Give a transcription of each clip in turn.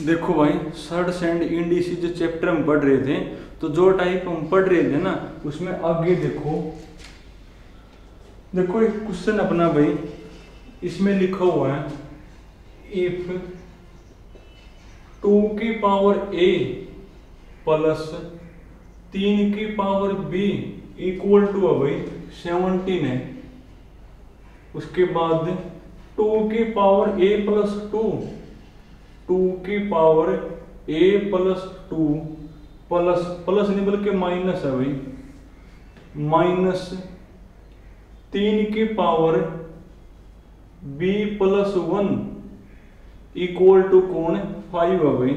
देखो भाई, surds and indices जो चैप्टर हम पढ़ रहे थे, तो जो टाइप हम पढ़ रहे थे ना, उसमें आगे देखो देखो एक क्वेश्चन अपना भाई, इसमें लिखा हुआ है इफ 2 की पावर a प्लस 3 की पावर b इक्वल टू है भाई 17 है। उसके बाद 2 की पावर a प्लस 2 की power a plus 2 plus plus नहीं बल्कि माइनस है भाई, माइनस 3 की power b plus 1 equal to कौन 5 है भाई।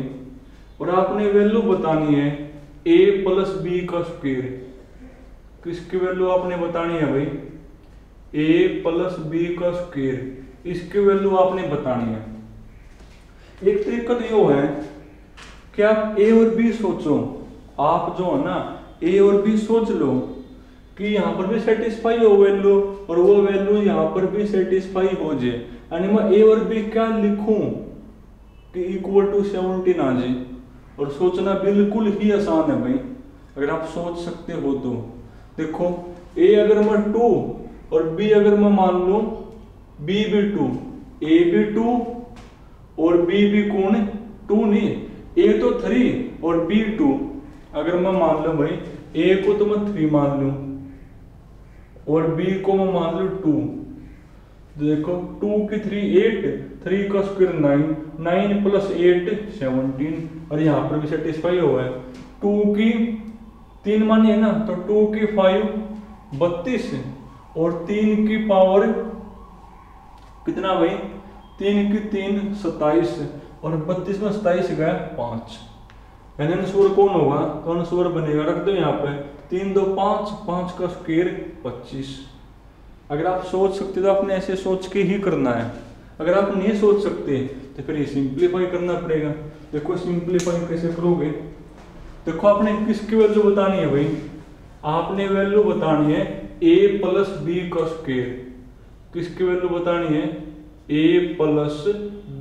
और आपने वैल्यू बतानी है a प्लस बी का स्क्वायर, किसकी वैल्यू आपने बतानी है भाई, a प्लस बी का स्क्वायर, इसकी वैल्यू आपने बतानी है। एक तरीका तो यो है कि आप a और b सोचो, आप जो है ना a और b सोच लो कि यहाँ पर भी सेटिस्फाई हो वैल्यू और वो वैल्यू यहाँ पर भी सेटिस्फाई हो जाए, यानी मैं a और b क्या लिखूं कि इक्वल टू 17 आ जाए। और सोचना बिल्कुल ही आसान है भाई, अगर आप सोच सकते हो तो। देखो a अगर मैं 2 और b अगर मैं मान लूं b भी 2, a भी 2 और b भी कौन है 2, नहीं a तो 3 और b 2, अगर मैं मान लूं भाई a को तो मैं 3 मान लूं और b को मैं मान लूं 2। देखो 2 की 3 8, 3 का स्क्वायर 9, 9 प्लस 8 17, और यहाँ पर भी सेटिस्फाई हुआ है। 2 की 3 मानी है ना, तो 2 की 5 32 और 3 की पावर कितना भाई, 3 की 3 27 और 32 में 27 गया 5, यानी अनुस्वर कौन होगा, तो अनुस्वर बनेगा, रख दो यहाँ पे 3 2 5, 5 का स्क्वायर 25। अगर आप सोच सकते तो आपने ऐसे सोच के ही करना है, अगर आप नहीं सोच सकते तो फिर ये सिंप्लीफाई करना पड़ेगा। देखो सिंप्लीफाई कैसे करोगे, देखो आपने किसकी वैल्यू बतानी है भाई, आपने वैल्यू बतानी है a प्लस बी का स्क्वायर, किसकी वैल्यू बतानी है a प्लस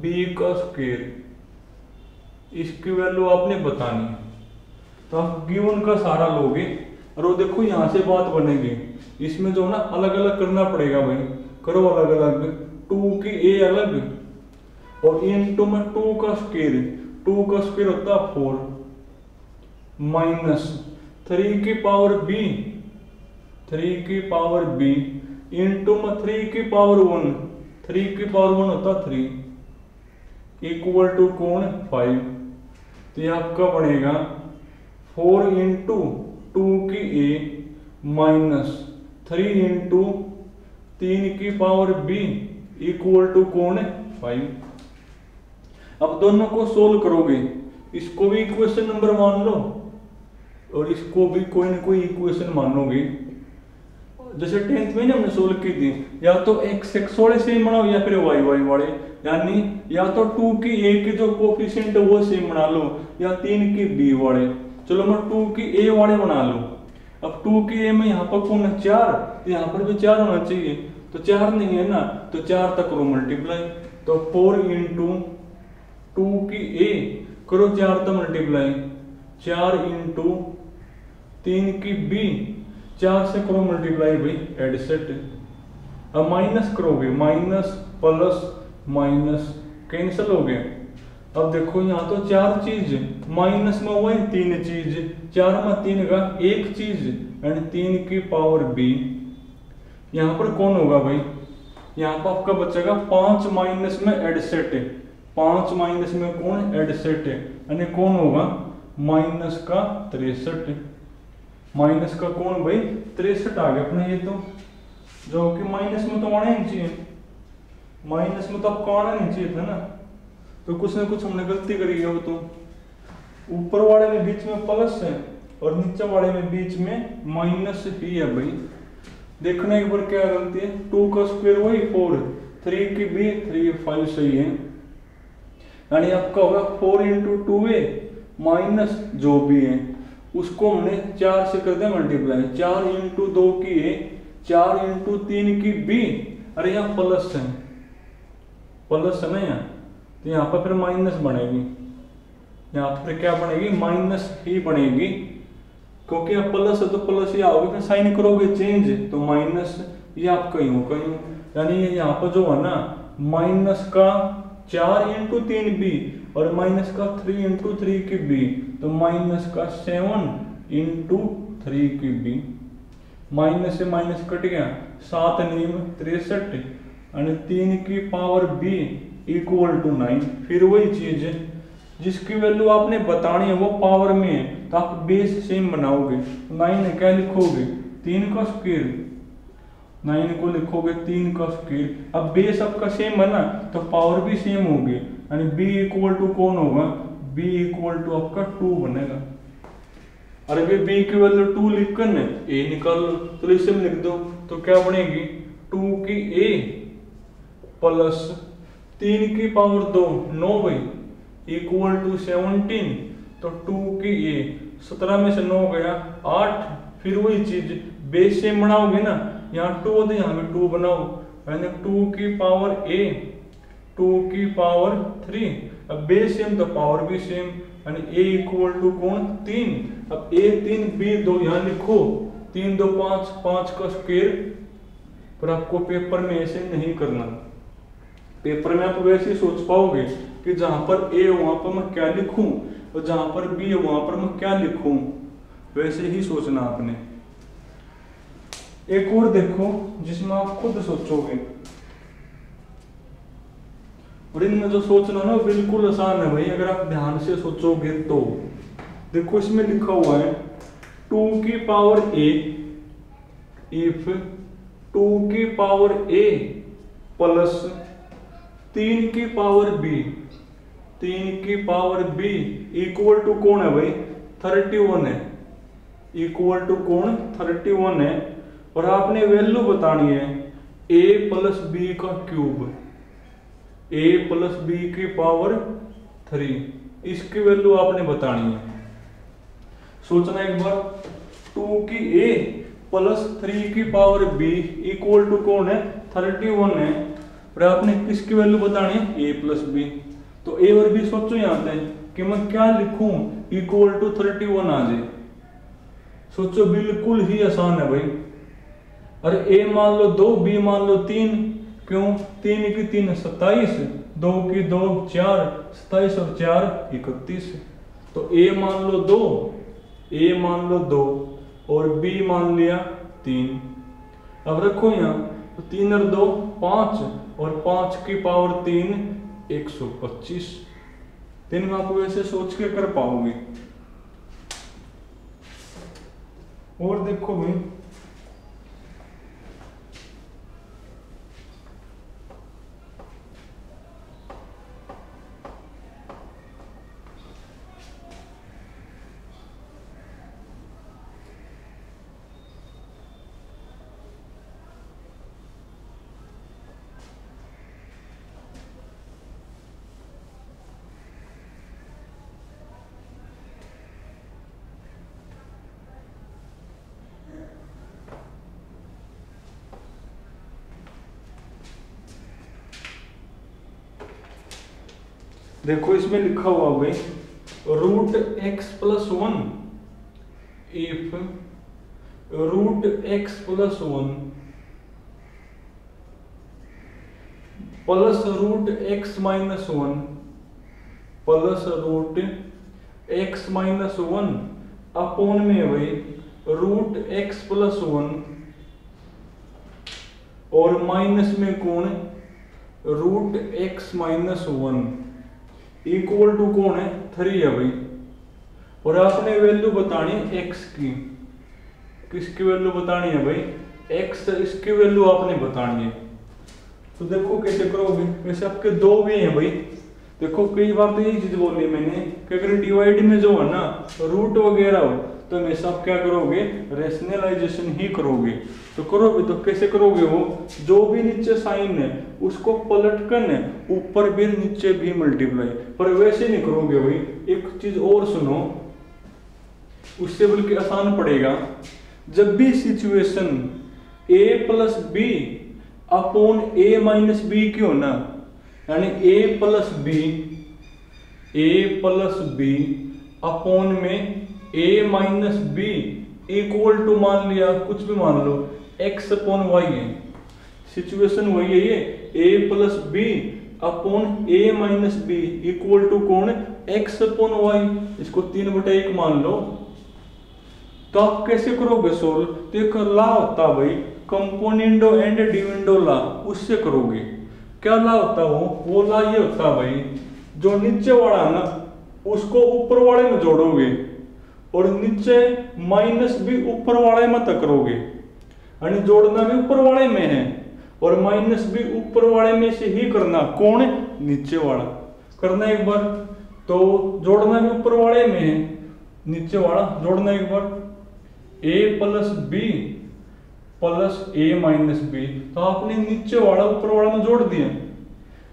बी का स्क्वायर, इसकी वैल्यू आपने बतानी है। तो आप गिवन का सारा लोगे और वो देखो यहां से बात बनेगी, इसमें जो ना अलग अलग करना पड़ेगा भाई, करो अलग अलग, 2 की a अलग और इनटू में 2 का स्क्वायर, 2 का स्क्वायर होता है 4 माइनस 3 की पावर b, 3 की पावर b इनटू में 3 की पावर 1, 3 की पावर 1 होता 3 इक्वल टू कौन 5। तो ये आपका बनेगा 4 इंटू 2 की a माइनस 3 इंटू 3 की पावर b इक्वल टू कौन है 5। अब दोनों को सोल्व करोगे, इसको भी इक्वेशन नंबर मान लो और इसको भी कोई ना कोई इक्वेशन मानोगे। जैसे 10th में हमने सोल्व की थी, या तो x वाले सेम बनाओ या फिर y वाले, यानी या तो 2 की a के जो कोफिशिएंट है वो सेम बना लो या 3 की b वाले। चलो मैं 2 की a वाले बना लो। अब 2 की a में यहाँ पर कौन है 4, तो यहाँ पर भी 4 होना चाहिए, तो 4 नहीं है ना, तो 4 तक करो मल्टीप्लाई, तो 4 इंटू 2 की a करो 4 तक मल्टीप्लाई, 4 इंटू 3 की b 4 से करो मल्टीप्लाई भाई एड सेट। अब माइनस करोगे, माइनस प्लस माइनस कैंसिल हो गए। अब देखो यहाँ तो 4 चीज, माइनस में हुआ 3 चीज, 4 में 3 का 1 चीज एंड 3 की पावर b। यहाँ पर कौन होगा भाई, यहाँ पर आपका बचेगा 5 माइनस में एड सेट, 5 माइनस में कौन एड सेट है, यानी कौन होगा माइनस का 63, माइनस का कौन भाई 63 आ गया अपने। ये तो जो कि माइनस में तो आना ही चाहिए, माइनस में तो आपको आना नहीं चाहिए था ना, तो कुछ ना कुछ हमने गलती करी है। वो तो ऊपर वाले में बीच में प्लस है और नीचे वाले में बीच में माइनस ही है भाई। देखना एक बार क्या गलती है, 2 का स्क्वायर वही 4, 3 की b 3 5 सही है, यानी आपका होगा 4 इंटू 2a माइनस जो भी है उसको हमने 4 से कर दिया मल्टीप्लाई, 4 इंटू 2 की a 4 इंटू 3 की b, अरे यहाँ प्लस है, प्लस है ना यहाँ, तो यहाँ पर फिर माइनस बनेगी, यहाँ पर क्या बनेगी, माइनस ही बनेगी, क्योंकि अब प्लस है तो प्लस ही आओगे, फिर साइन करोगे चेंज तो माइनस, ये आप कहीं हो कहीं, यानी यहाँ पर जो है ना माइनस का 4 इंटू 3b और माइनस का 3 इंटू 3 की b, तो माइनस का 7 इंटू 3 की b, माइनस से माइनस कट गया, 7 नीम 63 और 3 की पावर b इक्वल टू 9। फिर वही चीज जिसकी वैल्यू आपने बतानी है वो पावर में है, तो आप बेस सेम बनाओगे। 9 क्या लिखोगे, 3 का स्क्वायर, 9 को लिखोगे 3 का स्क्वायर। अब बेस आपका सेम है ना, तो पावर भी सेम होगी, यानी b इक्वल टू कौन होगा, b इक्वल टू आपका 2 बनेगा। अरे भाई b की वैल्यू 2 लिखकर ना a निकाल लो, तो इसे में लिख दो, तो क्या बनेगी 2 की a प्लस 3 की पावर 2 9 भाई इक्वल टू 17, तो 2 की a, 17 में से 9 गया 8। फिर वही चीज बेस सेम बनाओगे ना, यहाँ 2 तो यहाँ भी 2 बनाओ, यानी 2 की पावर a 2 की पावर 3, अब बेस सेम तो पावर भी सेम, यानी a इक्वल टू कौन 3। अब a 3 b 2 यहाँ लिखो, 3 2 5, 5 का स्क्वायर। पर आपको पेपर में ऐसे नहीं करना, पेपर में आप वैसे ही सोच पाओगे कि जहां पर a वहां पर मैं क्या लिखूं और जहां पर b है वहां पर मैं क्या लिखूं, वैसे ही सोचना आपने। एक और देखो जिसमें आप खुद सोचोगे, और इनमें जो सोचना ना बिल्कुल आसान है भाई, अगर आप ध्यान से सोचोगे तो। देखो इसमें लिखा हुआ है 2 की पावर a इफ 2 की पावर a प्लस 3 की पावर b, 3 की पावर b इक्वल टू कौन है भाई 31 है, इक्वल टू कौन 31 है। और आपने वैल्यू बतानी है a प्लस b का क्यूब, a प्लस b की पावर 3, इसकी वैल्यू आपने बतानी है। सोचना एक बार, 2 की a प्लस 3 की पावर b इक्वल टू कौन है 31 है, और आपने किसकी वैल्यू बतानी है a प्लस b। तो a और b सोचो यहाँ पे कि मैं क्या लिखूं इक्वल टू 31 आ जाए, सोचो बिल्कुल ही आसान है भाई। अरे a मान लो 2, b मान लो 3, क्यों 3 की 3 27, 2 की 2 4, 27 और 4 31, तो a मान लो 2, a मान लो 2 और b मान लिया 3। अब रखो यहाँ, तो 3 और 2 5 और 5 की पावर 3 125। दिन में आप वैसे सोच के कर पाओगे। और देखो भाई देखो इसमें लिखा हुआ भाई root x plus 1 if root x plus 1 plus root x minus 1 plus root x minus 1 upon में भाई रूट एक्स प्लस 1 और माइनस में कौन root x minus 1 equal to कौन है 3 है भाई। और आपने वैल्यू बतानी है x की, किसकी वैल्यू बतानी है भाई x, इसकी वैल्यू आपने बतानी है। तो देखो कैसे करोगे, वैसे आपके दो वे हैं भाई। देखो कई बार तो यही चीज बोली मैंने कि अगर डिवाइड में जो है ना रूट वगैरह हो तो हमेशा आप क्या करोगे रेशनलाइजेशन ही करोगे। तो करोगे तो कैसे करोगे, वो जो भी नीचे साइन है उसको पलट कर ऊपर भी नीचे भी मल्टीप्लाई, पर वैसे नहीं करोगे भाई। एक चीज और सुनो, उससे बल्कि आसान पड़ेगा। जब भी situation a plus b upon a minus b की हो ना, यानी a plus b a plus b upon में a minus b equal to मान लिया कुछ भी मान लो एक्स अपॉन वाई है। सिचुएशन वही है ये, a plus b upon a minus b equal to कौन, एक्स अपॉन वाई। इसको 3/1 मान लो। तो आप कैसे करोगे सोल्व, तो एक ला होता भाई कंपोनेंडो एंड डिविडेंडो ला, उससे करोगे। क्या ला होता वो ला ये होता भाई, जो नीचे वाला है ना उसको ऊपर वाले में जोड़ोगे और नीचे माइनस भी ऊपर वाले में तक करोगे, यानी जोड़ना भी ऊपर वाले में है और माइनस भी ऊपर वाले में से ही करना, कौन, नीचे वाला करना एक बार। तो जोड़ना भी ऊपर वाले में है, नीचे वाला जोड़ना एक बार, a plus b plus a minus b. तो आपने नीचे वाला ऊपर वाला में जोड़ दिया।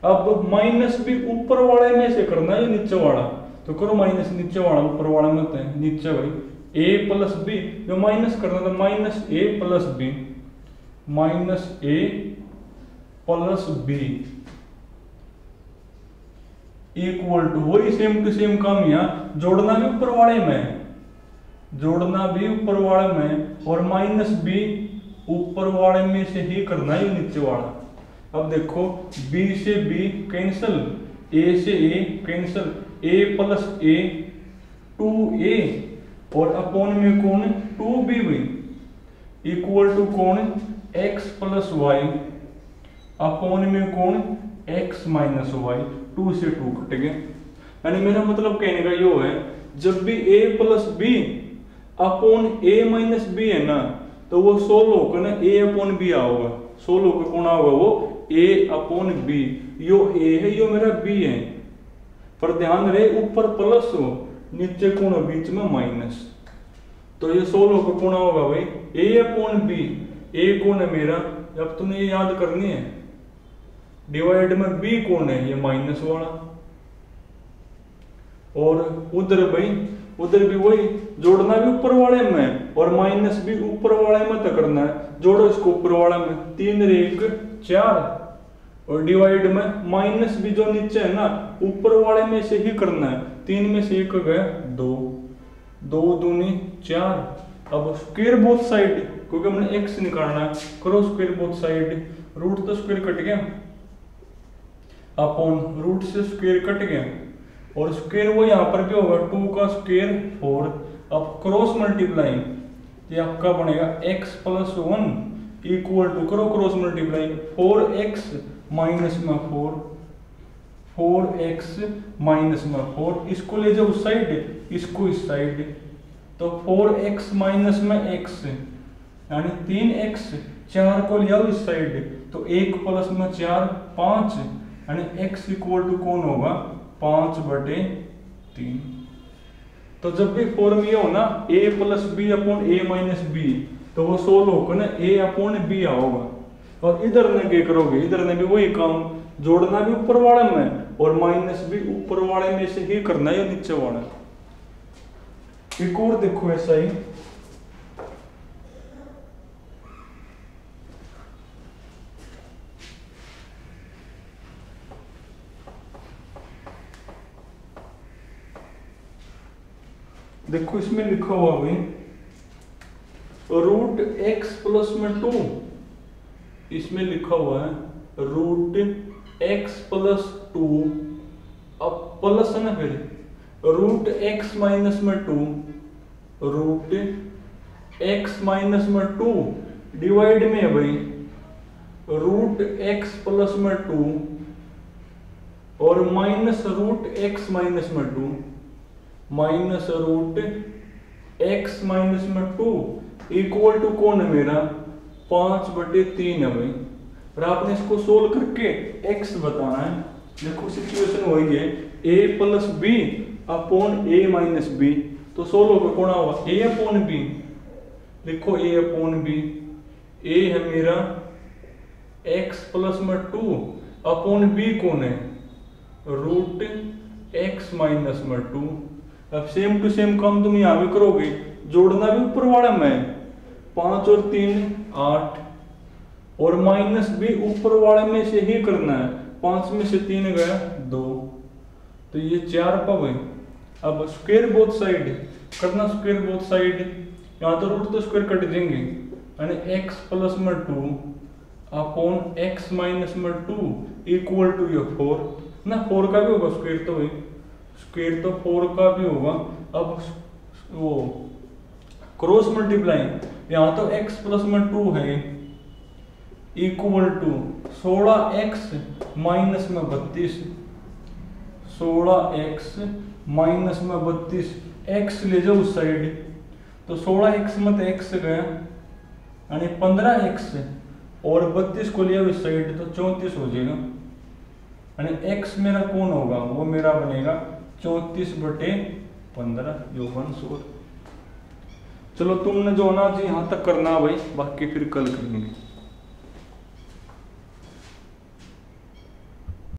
अब माइनस भी ऊपर वाले में से करना है नीचे वाला, तो करो माइनस नीचे वाला ऊपर वाला में होता है नीचे भाई a प्लस बी, जो माइनस करना था minus a plus b, minus a plus b equal to वही सेम टू सेम काम, यहाँ जोड़ना भी ऊपर वाले में, जोड़ना भी ऊपर वाले में और माइनस बी ऊपर वाले में से ही करना है नीचे वाला। अब देखो b से b कैंसिल, a से a cancel, a plus a 2a और अपॉन में कौन 2b इक्वल टू कौन x प्लस वाई अपॉन में कौन x माइनस वाई, 2 से 2 कट गया। यानी मेरा मतलब कहने का यो है, जब भी a plus b upon a minus b है ना, तो वो सोल्व होकर ना a अपॉन बी आओगा, सोल्व होकर कौन आओगा वो a अपॉन बी। यो a है यो मेरा b है, पर ध्यान रहे ऊपर प्लस हो नीचे कौन हो बीच में माइनस, तो ये सोल्व होकर कौन होगा भाई a अपॉन बी। a कौन है मेरा, अब तुम्हें ये याद करनी है, डिवाइड में b कौन है ये माइनस वाला, और उधर भाई उधर भी वही जोड़ना भी ऊपर वाले में और माइनस भी ऊपर वाले में तक करना है, जोड़ो इसको ऊपर वाले में 3 रे 1 4 और डिवाइड में माइनस भी जो नीचे है ना ऊपर वाले में से ही करना है, 3 में से 1 गया 2, 2 दूनी 4। अब स्क्वायर बोथ साइड, क्योंकि हमने x निकालना है, करो स्क्वायर बोथ साइड, रूट तो स्क्वायर कट गया अपॉन रूट से स्क्वायर कट गया और स्क्वायर वो यहाँ पर भी होगा 2 का स्क्वायर 4। अब क्रॉस मल्टीप्लाई, ये आपका बनेगा x प्लस 1 इक्वल टू, करो क्रॉस मल्टीप्लाई 4x माइनस में 4, 4x माइनस में 4, इसको ले जाओ उस साइड इसको इस साइड, तो 4x माइनस में x यानी 3x, 4 को ले आओ इस साइड, तो 1 प्लस में 4 5 यानी x इक्वल टू कौन होगा 5/3। तो जब भी फॉर्म ये हो ना a plus b upon a minus b, तो वो सोल्व होकर ना a अपॉन बी आओगा। और इधर ने क्या करोगे, इधर ने भी वही काम, जोड़ना भी ऊपर वाले में और माइनस भी ऊपर वाले में से ही करना है नीचे वाला। एक और देखो ऐसा ही, देखो इसमें लिखा हुआ भाई रूट x प्लस में 2, इसमें लिखा हुआ है रूट x प्लस 2, अब प्लस है ना फिर रूट x माइनस में 2, रूट x माइनस में 2 डिवाइड में है भाई रूट x प्लस में 2 और माइनस रूट x माइनस में 2, माइनस रूट x माइनस में 2 इक्वल टू कौन है मेरा 5/3 है भाई। और आपने इसको सोल्व करके x बताना है। देखो सिचुएशन वही है a plus b upon a minus b, तो सोल्व होगा कौन होगा a अपॉन बी, लिखो a अपॉन बी, a है मेरा x प्लस में 2 अपॉन b कौन है रूट x माइनस में 2। अब सेम टू सेम काम तुम यहां भी करोगे, जोड़ना भी ऊपर वाला में 5 और 3 8 और माइनस भी ऊपर वाले में से ही करना है, 5 में से 3 गया 2, तो ये 4 पब है। अब स्क्वायर बोथ साइड करना, स्क्वायर बोथ साइड, यहाँ तो रूट तो स्क्वायर कट देंगे, यानी x प्लस में 2 अपॉन x माइनस में 2 इक्वल टू ये 4 ना, 4 का भी होगा स्क्वायर, तो स्क्वायर तो 4 का भी होगा। अब वो क्रॉस मल्टीप्लाई, यहाँ तो x प्लस में 2 है इक्वल टू 16x माइनस में 32, 16x माइनस में 32, x ले जाओ उस साइड, तो 16x में तो x गया यानी 15x और 32 को लिया उस साइड तो 34 हो जाएगा, यानी x मेरा कौन होगा, वो मेरा बनेगा 34/15 योगन 16। चलो तुमने जो होना चाहिए यहाँ तक करना भाई, बाकी फिर कल करेंगे।